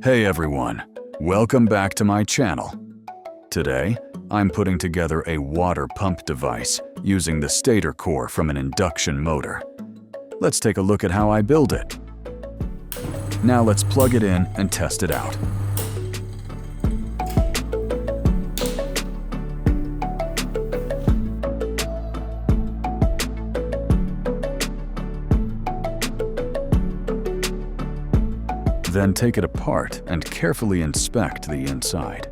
Hey everyone, welcome back to my channel. Today, I'm putting together a water pump device using the stator core from an induction motor. Let's take a look at how I build it. Now let's plug it in and test it out. Then take it apart and carefully inspect the inside.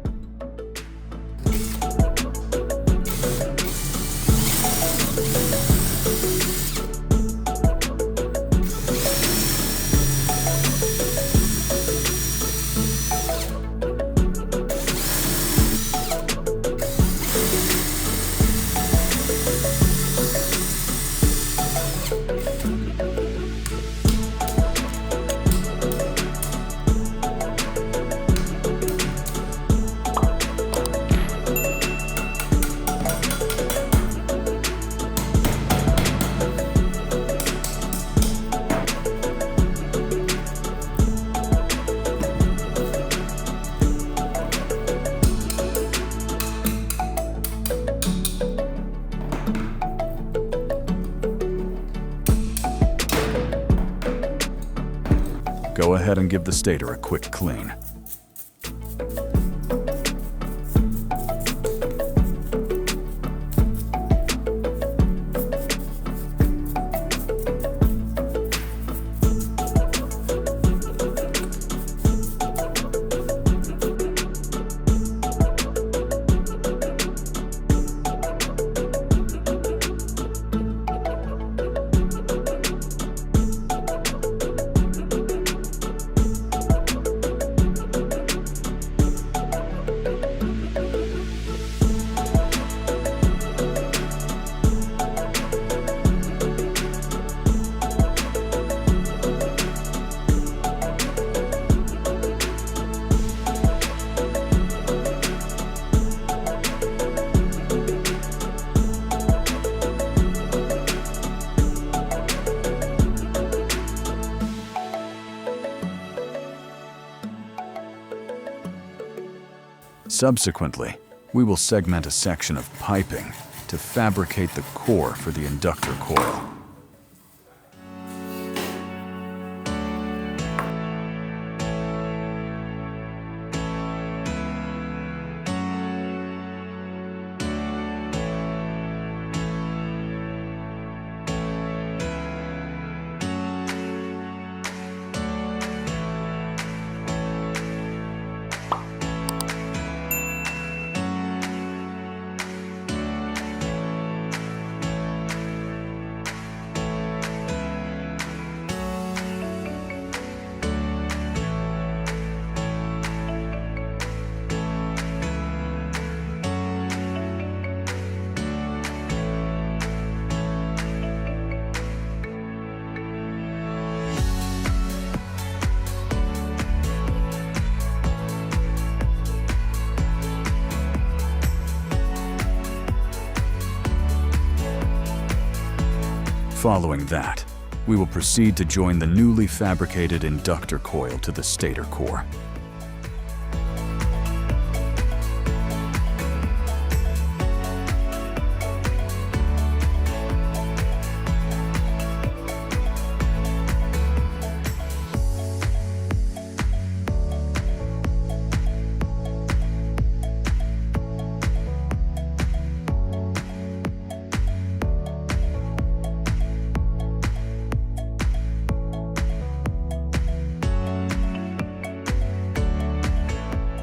Go ahead and give the stator a quick clean. Subsequently, we will segment a section of piping to fabricate the core for the inductor coil. Following that, we will proceed to join the newly fabricated inductor coil to the stator core.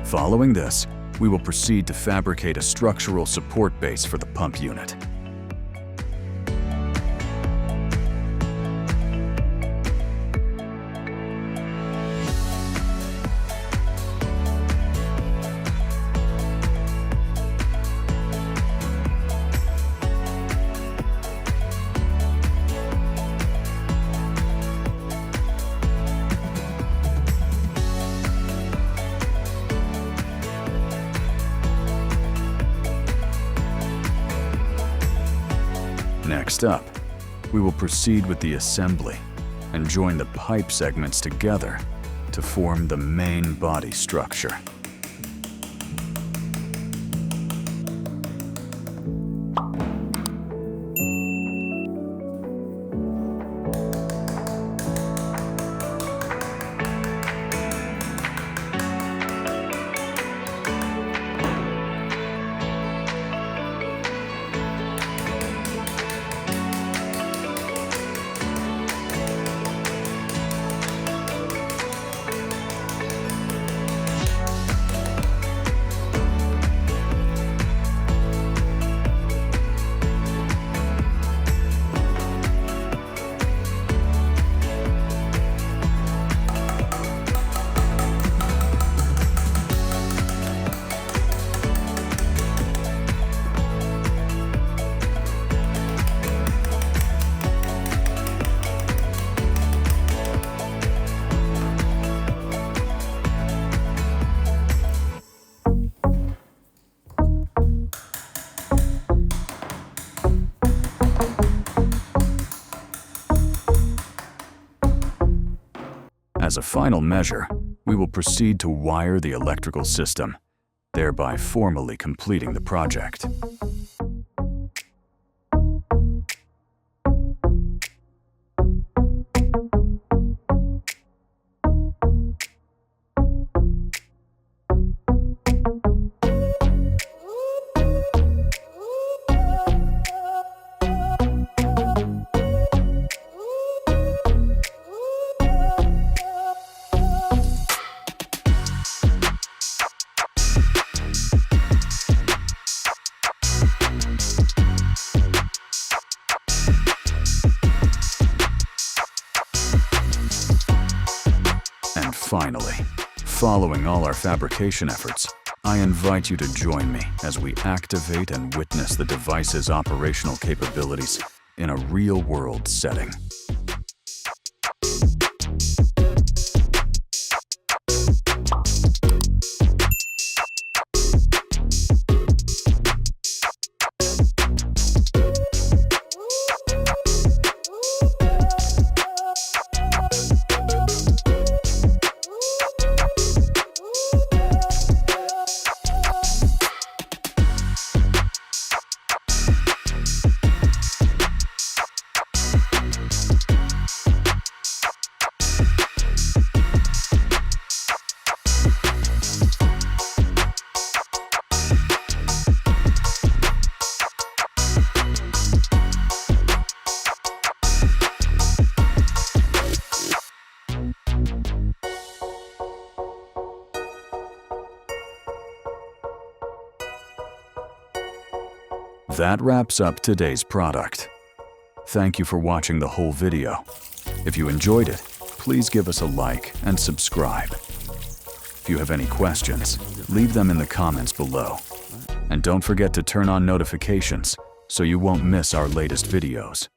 Following this, we will proceed to fabricate a structural support base for the pump unit. Next up, we will proceed with the assembly and join the pipe segments together to form the main body structure. As a final measure, we will proceed to wire the electrical system, thereby formally completing the project. Finally, following all our fabrication efforts, I invite you to join me as we activate and witness the device's operational capabilities in a real-world setting. That wraps up today's product. Thank you for watching the whole video. If you enjoyed it, please give us a like and subscribe. If you have any questions, leave them in the comments below. And don't forget to turn on notifications so you won't miss our latest videos.